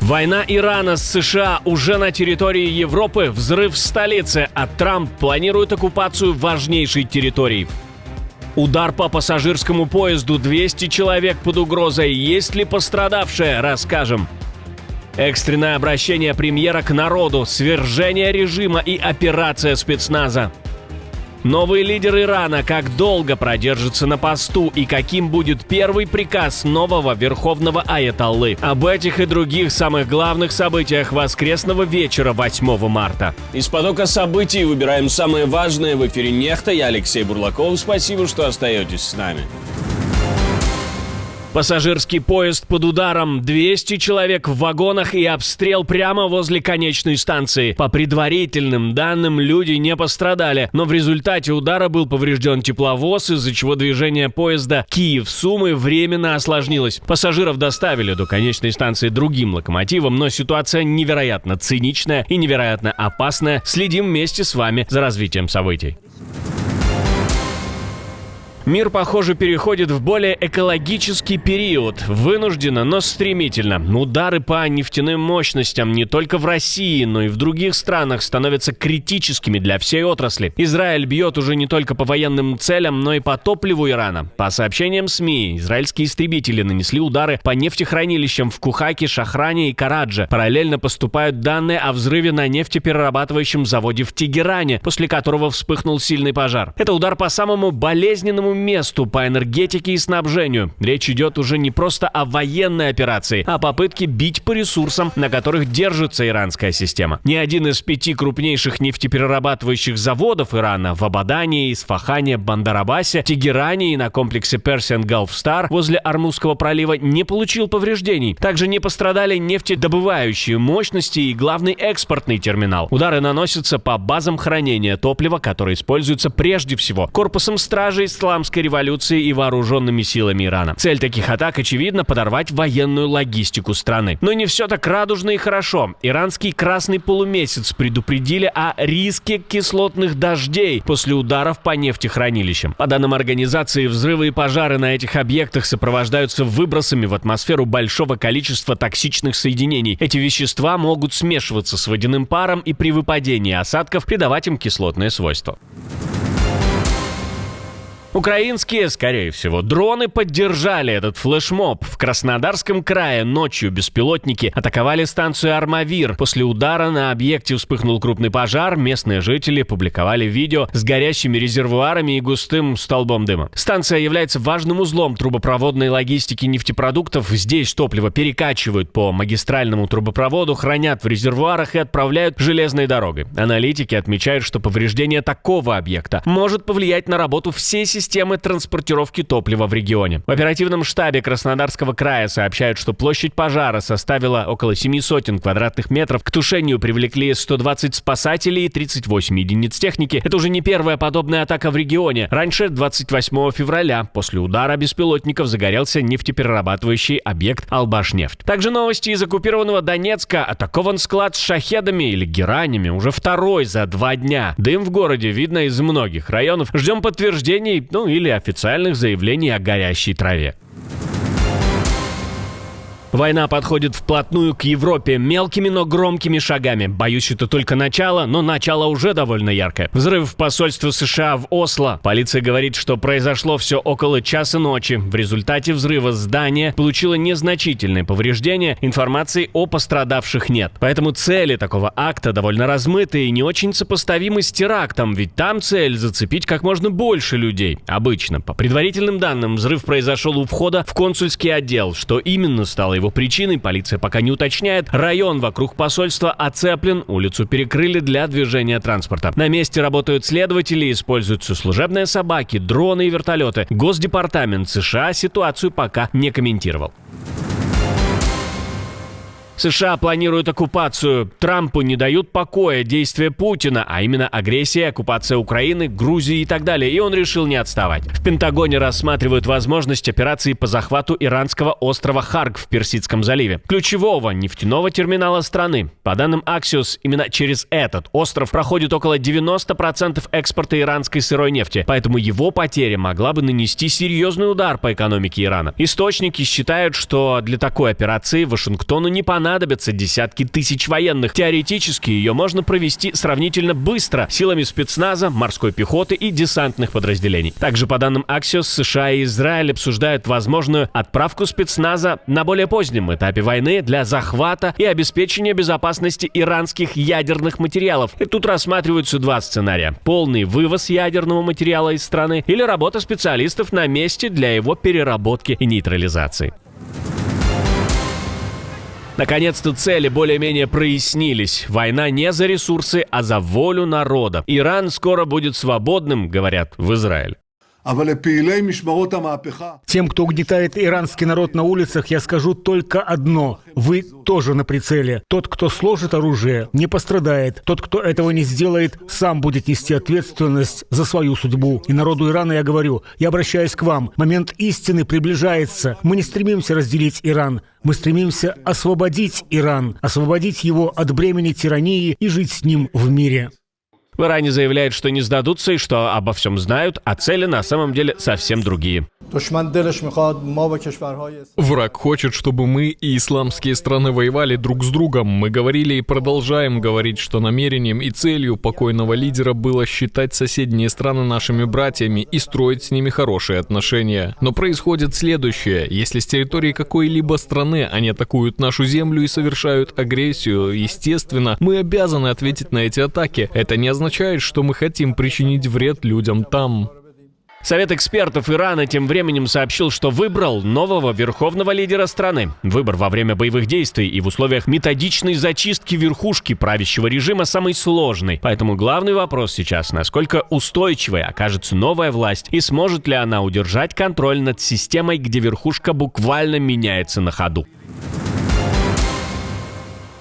Война Ирана с США уже на территории Европы, взрыв в столице, а Трамп планирует оккупацию важнейшей территории. Удар по пассажирскому поезду, 200 человек под угрозой. Есть ли пострадавшие? Расскажем. Экстренное обращение премьера к народу, свержение режима и операция спецназа. Новый лидер Ирана как долго продержится на посту и каким будет первый приказ нового верховного аятоллы. Об этих и других самых главных событиях воскресного вечера 8 марта. Из потока событий выбираем самые важные. В эфире «Нехта». Я Алексей Бурлаков. Спасибо, что остаетесь с нами. Пассажирский поезд под ударом, 200 человек в вагонах и обстрел прямо возле конечной станции. По предварительным данным, люди не пострадали, но в результате удара был поврежден тепловоз, из-за чего движение поезда Киев-Сумы временно осложнилось. Пассажиров доставили до конечной станции другим локомотивом, но ситуация невероятно циничная и невероятно опасная. Следим вместе с вами за развитием событий. Мир, похоже, переходит в более экологический период. Вынужденно, но стремительно. Удары по нефтяным мощностям не только в России, но и в других странах становятся критическими для всей отрасли. Израиль бьет уже не только по военным целям, но и по топливу Ирана. По сообщениям СМИ, израильские истребители нанесли удары по нефтехранилищам в Кухаке, Шахране и Карадже. Параллельно поступают данные о взрыве на нефтеперерабатывающем заводе в Тегеране, после которого вспыхнул сильный пожар. Это удар по самому болезненному месту по энергетике и снабжению. Речь идет уже не просто о военной операции, а о попытке бить по ресурсам, на которых держится иранская система. Ни один из 5 крупнейших нефтеперерабатывающих заводов Ирана в Абадане, Исфахане, Бандар-Аббасе, Тегеране и на комплексе Persian Gulf Star возле Ормузского пролива не получил повреждений. Также не пострадали нефтедобывающие мощности и главный экспортный терминал. Удары наносятся по базам хранения топлива, которые используются прежде всего корпусом стражей исламской революции и вооруженными силами Ирана. Цель таких атак, очевидно, подорвать военную логистику страны. Но не все так радужно и хорошо. Иранский красный полумесяц предупредили о риске кислотных дождей после ударов по нефтехранилищам. По данным организации, взрывы и пожары на этих объектах сопровождаются выбросами в атмосферу большого количества токсичных соединений. Эти вещества могут смешиваться с водяным паром и при выпадении осадков придавать им кислотные свойства. Украинские, скорее всего, дроны поддержали этот флешмоб. В Краснодарском крае ночью беспилотники атаковали станцию Армавир. После удара на объекте вспыхнул крупный пожар. Местные жители публиковали видео с горящими резервуарами и густым столбом дыма. Станция является важным узлом трубопроводной логистики нефтепродуктов. Здесь топливо перекачивают по магистральному трубопроводу, хранят в резервуарах и отправляют железной дорогой. Аналитики отмечают, что повреждение такого объекта может повлиять на работу всей системы транспортировки топлива в регионе. В оперативном штабе Краснодарского края сообщают, что площадь пожара составила около 700 квадратных метров. К тушению привлекли 120 спасателей и 38 единиц техники. Это уже не первая подобная атака в регионе. Раньше, 28 февраля, после удара беспилотников загорелся нефтеперерабатывающий объект «Албашнефть». Также новости из оккупированного Донецка. Атакован склад с шахедами или геранями уже второй за 2 дня. Дым в городе видно из многих районов. Ждем подтверждений, или официальных заявлений о горящей траве. Война подходит вплотную к Европе мелкими, но громкими шагами. Боюсь, это только начало, но начало уже довольно яркое. Взрыв в посольстве США в Осло. Полиция говорит, что произошло все около часа ночи. В результате взрыва здание получило незначительные повреждения. Информации о пострадавших нет. Поэтому цели такого акта довольно размытые и не очень сопоставимы с терактом, ведь там цель зацепить как можно больше людей. Обычно, по предварительным данным, взрыв произошел у входа в консульский отдел. Что именно стало его причиной, полиция пока не уточняет. Район вокруг посольства оцеплен, улицу перекрыли для движения транспорта. На месте работают следователи, используются служебные собаки, дроны и вертолеты. Госдепартамент США ситуацию пока не комментировал. США планируют оккупацию. Трампу не дают покоя действия Путина, а именно агрессия, оккупация Украины, Грузии и так далее. И он решил не отставать. В Пентагоне рассматривают возможность операции по захвату иранского острова Харг в Персидском заливе, ключевого нефтяного терминала страны. По данным Axios, именно через этот остров проходит около 90% экспорта иранской сырой нефти, поэтому его потеря могла бы нанести серьезный удар по экономике Ирана. Источники считают, что для такой операции Вашингтону не понадобится понадобятся десятки тысяч военных. Теоретически ее можно провести сравнительно быстро силами спецназа, морской пехоты и десантных подразделений. Также, по данным Axios, США и Израиль обсуждают возможную отправку спецназа на более позднем этапе войны для захвата и обеспечения безопасности иранских ядерных материалов. И тут рассматриваются два сценария: полный вывоз ядерного материала из страны или работа специалистов на месте для его переработки и нейтрализации. Наконец-то цели более-менее прояснились. Война не за ресурсы, а за волю народа. Иран скоро будет свободным, говорят в Израиле. Тем, кто угнетает иранский народ на улицах, я скажу только одно: вы тоже на прицеле. Тот, кто сложит оружие, не пострадает. Тот, кто этого не сделает, сам будет нести ответственность за свою судьбу. И народу Ирана я говорю, я обращаюсь к вам: момент истины приближается. Мы не стремимся разделить Иран. Мы стремимся освободить Иран, освободить его от бремени тирании и жить с ним в мире. В Иране заявляют, что не сдадутся и что обо всем знают, а цели на самом деле совсем другие. Враг хочет, чтобы мы и исламские страны воевали друг с другом. Мы говорили и продолжаем говорить, что намерением и целью покойного лидера было считать соседние страны нашими братьями и строить с ними хорошие отношения. Но происходит следующее: если с территории какой-либо страны они атакуют нашу землю и совершают агрессию, естественно, мы обязаны ответить на эти атаки. Это не означает, что мы хотим причинить вред людям там. Совет экспертов Ирана тем временем сообщил, что выбрал нового верховного лидера страны. Выбор во время боевых действий и в условиях методичной зачистки верхушки правящего режима самый сложный. Поэтому главный вопрос сейчас: насколько устойчивой окажется новая власть и сможет ли она удержать контроль над системой, где верхушка буквально меняется на ходу.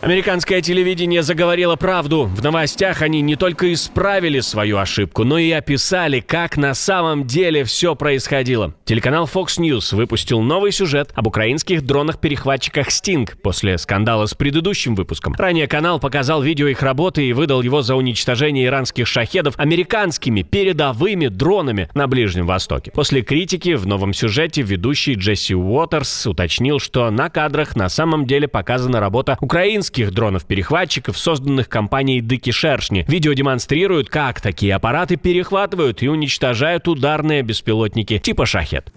Американское телевидение заговорило правду. В новостях они не только исправили свою ошибку, но и описали, как на самом деле все происходило. Телеканал Fox News выпустил новый сюжет об украинских дронах-перехватчиках Sting после скандала с предыдущим выпуском. Ранее канал показал видео их работы и выдал его за уничтожение иранских шахедов американскими передовыми дронами на Ближнем Востоке. После критики в новом сюжете ведущий Джесси Уотерс уточнил, что на кадрах на самом деле показана работа украинских дронов-перехватчиков, созданных компанией «Дикие шершни». Видео демонстрирует, как такие аппараты перехватывают и уничтожают ударные беспилотники типа «Шахед».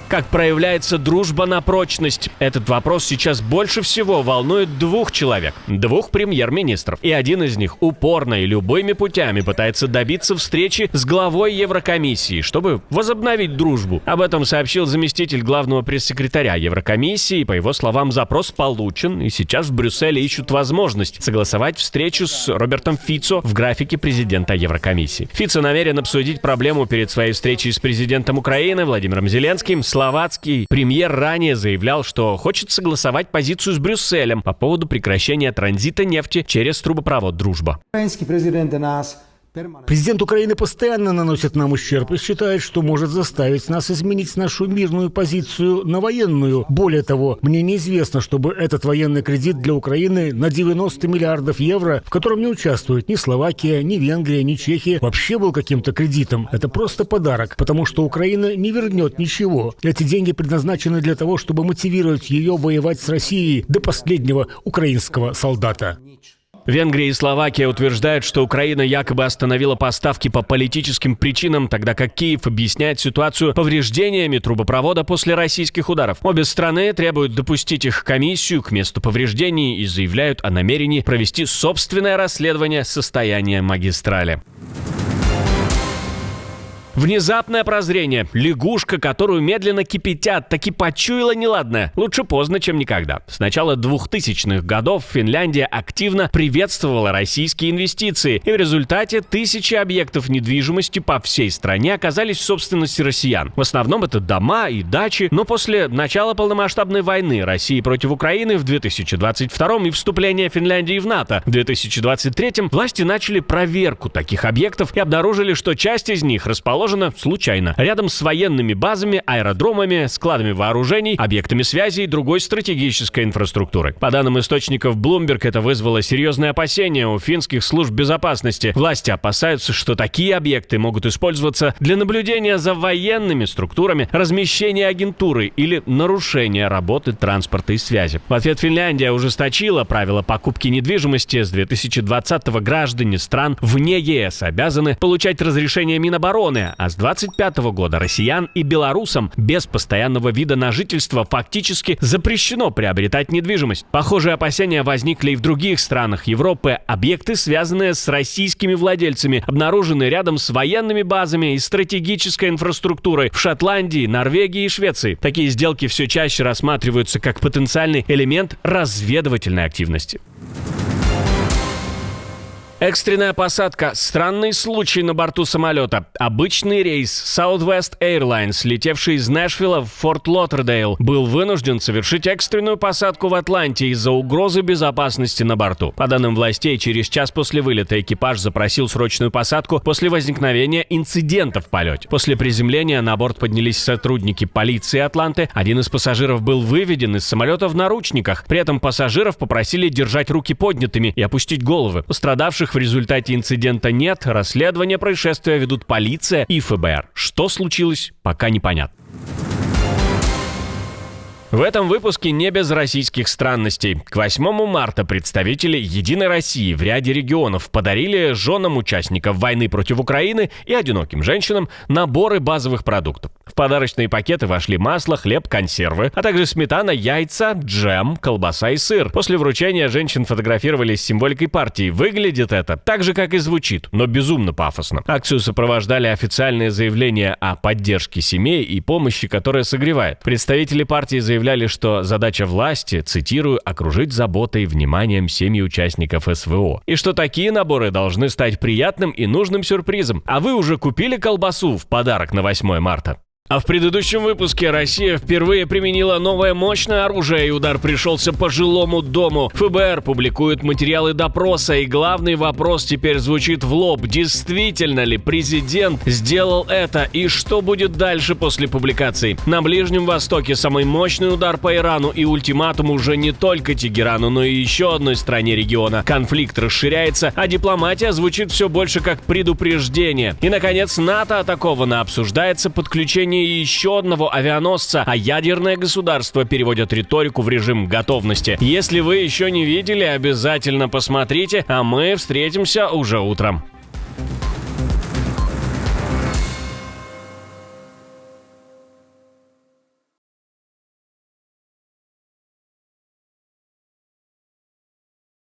Как проявляется дружба на прочность? Этот вопрос сейчас больше всего волнует двух человек, двух премьер-министров. И один из них упорно и любыми путями пытается добиться встречи с главой Еврокомиссии, чтобы возобновить дружбу. Об этом сообщил заместитель главного пресс-секретаря Еврокомиссии. По его словам, запрос получен, и сейчас в Брюсселе ищут возможность согласовать встречу с Робертом Фицо в графике президента Еврокомиссии. Фицо намерен обсудить проблему перед своей встречей с президентом Украины Владимиром Зеленским. Словацкий премьер ранее заявлял, что хочет согласовать позицию с Брюсселем по поводу прекращения транзита нефти через трубопровод «Дружба». Президент Украины постоянно наносит нам ущерб и считает, что может заставить нас изменить нашу мирную позицию на военную. Более того, мне неизвестно, чтобы этот военный кредит для Украины на 90 миллиардов евро, в котором не участвуют ни Словакия, ни Венгрия, ни Чехия, вообще был каким-то кредитом. Это просто подарок, потому что Украина не вернет ничего. Эти деньги предназначены для того, чтобы мотивировать ее воевать с Россией до последнего украинского солдата. Венгрия и Словакия утверждают, что Украина якобы остановила поставки по политическим причинам, тогда как Киев объясняет ситуацию повреждениями трубопровода после российских ударов. Обе страны требуют допустить их комиссию к месту повреждений и заявляют о намерении провести собственное расследование состояния магистрали. Внезапное прозрение. Лягушка, которую медленно кипятят, таки почуяла неладное. Лучше поздно, чем никогда. С начала 2000-х годов Финляндия активно приветствовала российские инвестиции, и в результате тысячи объектов недвижимости по всей стране оказались в собственности россиян. В основном это дома и дачи, но после начала полномасштабной войны России против Украины в 2022 и вступления Финляндии в НАТО в 2023 власти начали проверку таких объектов и обнаружили, что часть из них расположена расположена случайно, рядом с военными базами, аэродромами, складами вооружений, объектами связи и другой стратегической инфраструктуры. По данным источников Bloomberg, это вызвало серьезные опасения у финских служб безопасности. Власти опасаются, что такие объекты могут использоваться для наблюдения за военными структурами, размещения агентуры или нарушения работы транспорта и связи. В ответ Финляндия ужесточила правила покупки недвижимости. С 2020-го граждане стран вне ЕС обязаны получать разрешение Минобороны, а с 2025 года россиян и белорусам без постоянного вида на жительство фактически запрещено приобретать недвижимость. Похожие опасения возникли и в других странах Европы. Объекты, связанные с российскими владельцами, обнаружены рядом с военными базами и стратегической инфраструктурой в Шотландии, Норвегии и Швеции. Такие сделки все чаще рассматриваются как потенциальный элемент разведывательной активности. Экстренная посадка. Странный случай на борту самолета. Обычный рейс Southwest Airlines, летевший из Нэшвилла в Форт Лоттердейл, был вынужден совершить экстренную посадку в Атланте из-за угрозы безопасности на борту. По данным властей, через час после вылета экипаж запросил срочную посадку после возникновения инцидента в полете. После приземления на борт поднялись сотрудники полиции Атланты. Один из пассажиров был выведен из самолета в наручниках. При этом пассажиров попросили держать руки поднятыми и опустить головы. Пострадавших в результате инцидента нет. Расследование происшествия ведут полиция и ФБР. Что случилось, пока непонятно. В этом выпуске не без российских странностей. К 8 марта представители «Единой России» в ряде регионов подарили женам участников войны против Украины и одиноким женщинам наборы базовых продуктов. В подарочные пакеты вошли масло, хлеб, консервы, а также сметана, яйца, джем, колбаса и сыр. После вручения женщин фотографировали с символикой партии. Выглядит это так же, как и звучит, но безумно пафосно. Акцию сопровождали официальные заявления о поддержке семей и помощи, которая согревает. Представители партии заявляли, что задача власти, цитирую, окружить заботой и вниманием семьи участников СВО. И что такие наборы должны стать приятным и нужным сюрпризом. А вы уже купили колбасу в подарок на 8 марта? А в предыдущем выпуске Россия впервые применила новое мощное оружие, и удар пришелся по жилому дому. ФБР публикует материалы допроса, и главный вопрос теперь звучит в лоб. Действительно ли президент сделал это, и что будет дальше после публикации? На Ближнем Востоке самый мощный удар по Ирану и ультиматум уже не только Тегерану, но и еще одной стране региона. Конфликт расширяется, а дипломатия звучит все больше как предупреждение. И, наконец, НАТО атаковано, обсуждается подключение еще одного авианосца, а ядерное государство переводят риторику в режим готовности. Если вы еще не видели, обязательно посмотрите, а мы встретимся уже утром.